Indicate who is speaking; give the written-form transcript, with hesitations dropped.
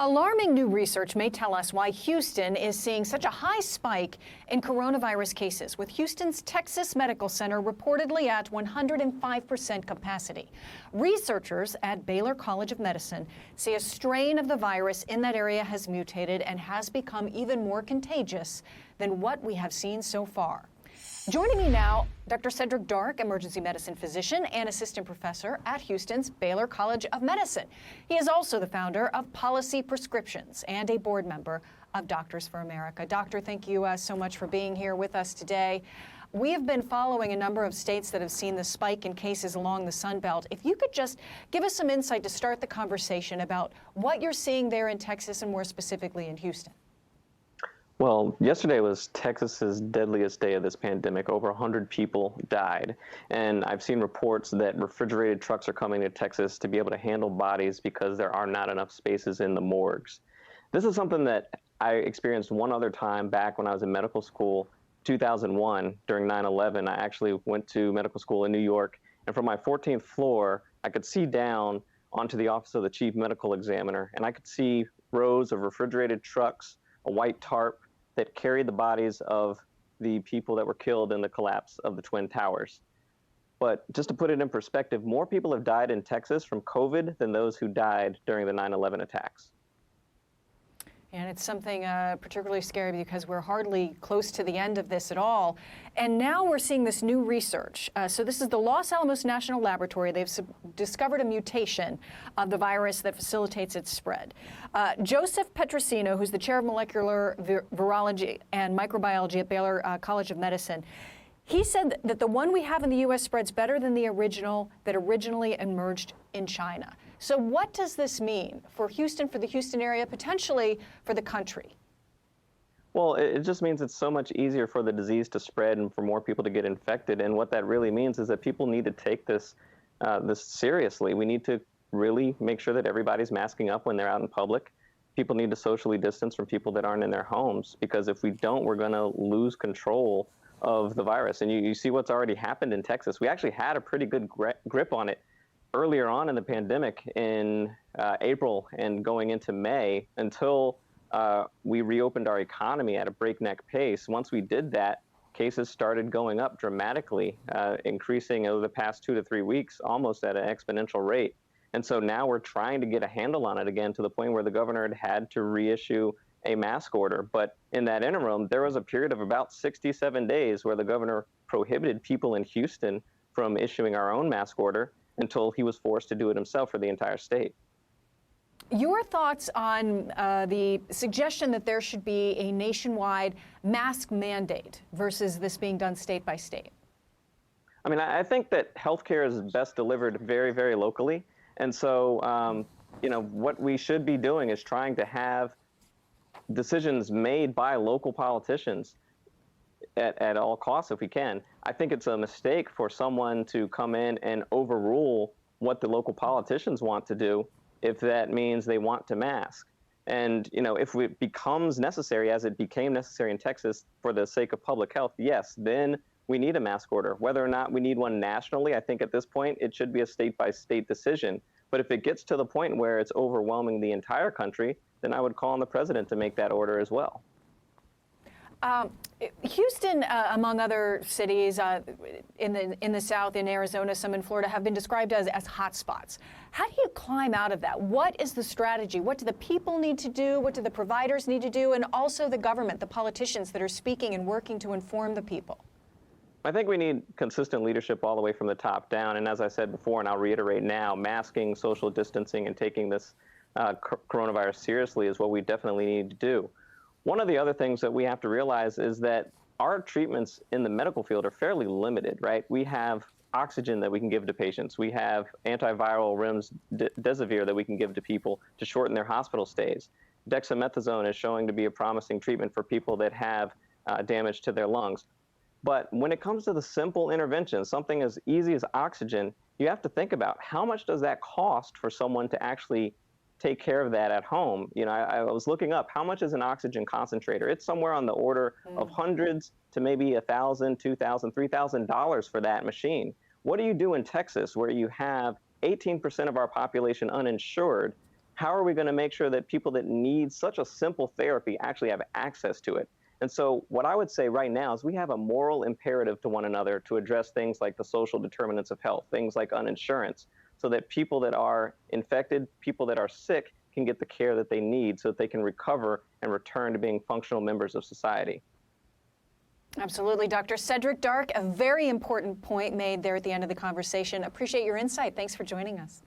Speaker 1: Alarming new research may tell us why Houston is seeing such a high spike in coronavirus cases, with Houston's Texas Medical Center reportedly at 105% capacity. Researchers at Baylor College of Medicine say a strain of the virus in that area has mutated and has become even more contagious than what we have seen so far. Joining me now, Dr. Cedric Dark, emergency medicine physician and assistant professor at Houston's Baylor College of Medicine. He is also the founder of Policy Prescriptions and a board member of Doctors for America. Doctor, thank you so much for being here with us today. We have been following a number of states that have seen the spike in cases along the Sun Belt. If you could just give us some insight to start the conversation about what you're seeing there in Texas and more specifically in Houston.
Speaker 2: Well, yesterday was Texas's deadliest day of this pandemic. Over 100 people died. And I've seen reports that refrigerated trucks are coming to Texas to be able to handle bodies because there are not enough spaces in the morgues. This is something that I experienced one other time back when I was in medical school, 2001, during 9/11. I actually went to medical school in New York, and from my 14th floor, I could see down onto the office of the chief medical examiner, and I could see rows of refrigerated trucks, a white tarp, that carried the bodies of the people that were killed in the collapse of the Twin Towers. But just to put it in perspective, more people have died in Texas from COVID than those who died during the 9/11 attacks.
Speaker 1: And it's something particularly scary because we're hardly close to the end of this at all. And now we're seeing this new research. So this is the Los Alamos National Laboratory. They've discovered a mutation of the virus that facilitates its spread. Joseph Petrosino, who's the chair of molecular virology and microbiology at Baylor College of Medicine, he said that the one we have in the U.S. spreads better than the original that originally emerged in China. So what does this mean for Houston, for the Houston area, potentially for the country?
Speaker 2: Well, it just means it's so much easier for the disease to spread and for more people to get infected. And what that really means is that people need to take this seriously. We need to really make sure that everybody's masking up when they're out in public. People need to socially distance from people that aren't in their homes, because if we don't, we're going to lose control of the virus. And you see what's already happened in Texas. We actually had a pretty good grip on it earlier on in the pandemic in April and going into May, until we reopened our economy at a breakneck pace. Once we did that, cases started going up dramatically, increasing over the past 2 to 3 weeks, almost at an exponential rate. And so now we're trying to get a handle on it again, to the point where the governor had to reissue a mask order. But in that interim, there was a period of about 67 days where the governor prohibited people in Houston from issuing our own mask order until he was forced to do it himself for the entire state.
Speaker 1: Your thoughts on the suggestion that there should be a nationwide mask mandate versus this being done state by state?
Speaker 2: I mean, I think that healthcare is best delivered very, very locally. And so, what we should be doing is trying to have decisions made by local politicians at all costs if we can. I think it's a mistake for someone to come in and overrule what the local politicians want to do if that means they want to mask. And, if it becomes necessary, as it became necessary in Texas for the sake of public health, yes, then we need a mask order. Whether or not we need one nationally, I think at this point it should be a state-by-state decision. But if it gets to the point where it's overwhelming the entire country, then I would call on the president to make that order as well.
Speaker 1: Houston, among other cities in the South, in Arizona, some in Florida, have been described as hot spots. How do you climb out of that? What is the strategy? What do the people need to do? What do the providers need to do? And also the government, the politicians that are speaking and working to inform the people?
Speaker 2: I think we need consistent leadership all the way from the top down. And as I said before, and I'll reiterate now, masking, social distancing, and taking this coronavirus seriously is what we definitely need to do. One of the other things that we have to realize is that our treatments in the medical field are fairly limited, right? We have oxygen that we can give to patients. We have antiviral remdesivir that we can give to people to shorten their hospital stays. Dexamethasone is showing to be a promising treatment for people that have damage to their lungs. But when it comes to the simple interventions, something as easy as oxygen, you have to think about how much does that cost for someone to actually take care of that at home. I was looking up how much is an oxygen concentrator. It's somewhere on the order of hundreds to maybe $1,000, $2,000, $3,000 for that machine. What do you do in Texas, where you have 18% of our population uninsured? how are we going to make sure that people that need such a simple therapy actually have access to it? And so what I would say right now is we have a moral imperative to one another to address things like the social determinants of health, things like uninsurance, so that people that are infected, people that are sick, can get the care that they need so that they can recover and return to being functional members of society.
Speaker 1: Absolutely. Dr. Cedric Dark, a very important point made there at the end of the conversation. Appreciate your insight. Thanks for joining us.